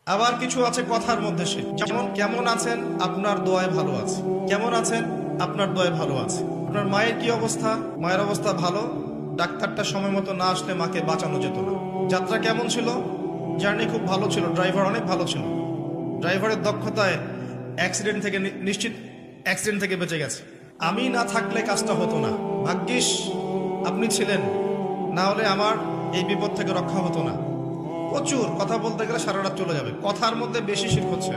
আবার কিছু আছে কথার মধ্যে শিরক, যেমন কেমন আছেন, আপনার দোয়ায় ভালো আছে। কেমন আছেন, আপনার দোয়ায় ভালো আছে। আপনার মায়ের কি অবস্থা, মায়ের অবস্থা ভালো, ডাক্তারটা সময় মতো না আসলে মাকে বাঁচানো যেত না। যাত্রা কেমন ছিল, জার্নি খুব ভালো ছিল, ড্রাইভার অনেক ভালো ছিল, ড্রাইভারের দক্ষতায় অ্যাক্সিডেন্ট থেকে নিশ্চিত অ্যাক্সিডেন্ট থেকে বেঁচে গেছে। আমি না থাকলে কাজটা হতো না, ভাগ্যিস আপনি ছিলেন, না হলে আমার এই বিপদ থেকে রক্ষা হতো না। প্রচুর কথা বলতে গেলে সারা রাত চলে যাবে, কথার মধ্যে বেশি শিরক হচ্ছে।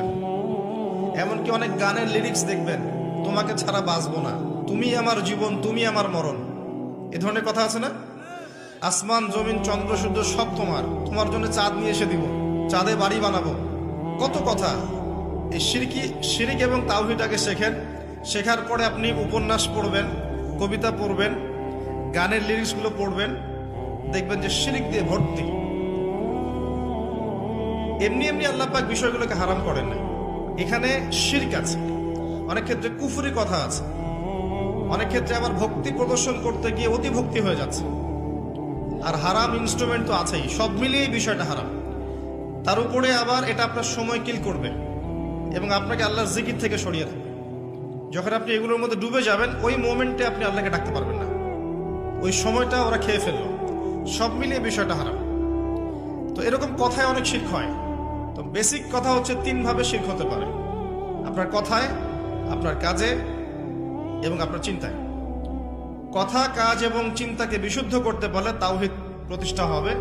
এমনকি অনেক গানের লিরিক্স দেখবেন, তোমাকে ছাড়া বাঁচবো না, তুমি আমার জীবন, তুমি আমার মরণ, এ ধরনের কথা আছে না? আসমান জমিন চন্দ্র সূর্য সব তোমার, তোমার জন্য চাঁদ নিয়ে এসে দিব, চাঁদে বাড়ি বানাবো, কত কথা। এই শিরিক এবং তাওহীদটাকে শেখেন। শেখার পরে আপনি উপন্যাস পড়বেন, কবিতা পড়বেন, গানের লিরিক্সগুলো পড়বেন, দেখবেন যে শিরিক দিয়ে ভর্তি। এমনি এমনি আল্লাহ পাক বিষয়গুলোকে হারাম করেন না, এখানে শিরক আছে, অনেক ক্ষেত্রে কুফরি কথা আছে, অনেক ক্ষেত্রে আবার ভক্তি প্রদর্শন করতে গিয়ে অতি ভক্তি হয়ে যাচ্ছে, আর হারাম ইনস্ট্রুমেন্ট তো আছেই। সব মিলিয়ে এই বিষয়টা হারাম। তার উপরে আবার এটা আপনার সময় কিল করবে এবং আপনাকে আল্লাহর জিকির থেকে সরিয়ে দেবে। যখন আপনি এগুলোর মধ্যে ডুবে যাবেন, ওই মোমেন্টে আপনি আল্লাহকে ডাকতে পারবেন না, ওই সময়টা ওরা খেয়ে ফেললো। সব মিলিয়ে বিষয়টা হারাম। তো এরকম কথায় অনেক শিরক হয়। তো বেসিক কথা হচ্ছে, তিনভাবে শিরক হতে পারে: আপনার কথায়, আপনার কাজে এবং আপনার চিন্তায়। কথা, কাজ এবং চিন্তাকে বিশুদ্ধ করতে পারলে তাওহীদ প্রতিষ্ঠা হবে,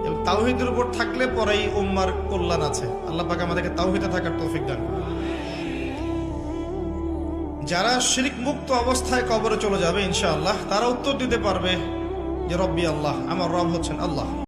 এবং তাওহীদের উপর থাকলে পরেই উম্মার কল্যাণ আছে। আল্লাহ পাক আমাদেরকে তাওহীদে থাকার তৌফিক দান করুন। যারা শিরক মুক্ত অবস্থায় কবরে চলে যাবে ইনশাআল্লাহ, তারা উত্তর দিতে পারবে যে রব্বি আল্লাহ, আমার রব হচ্ছেন আল্লাহ।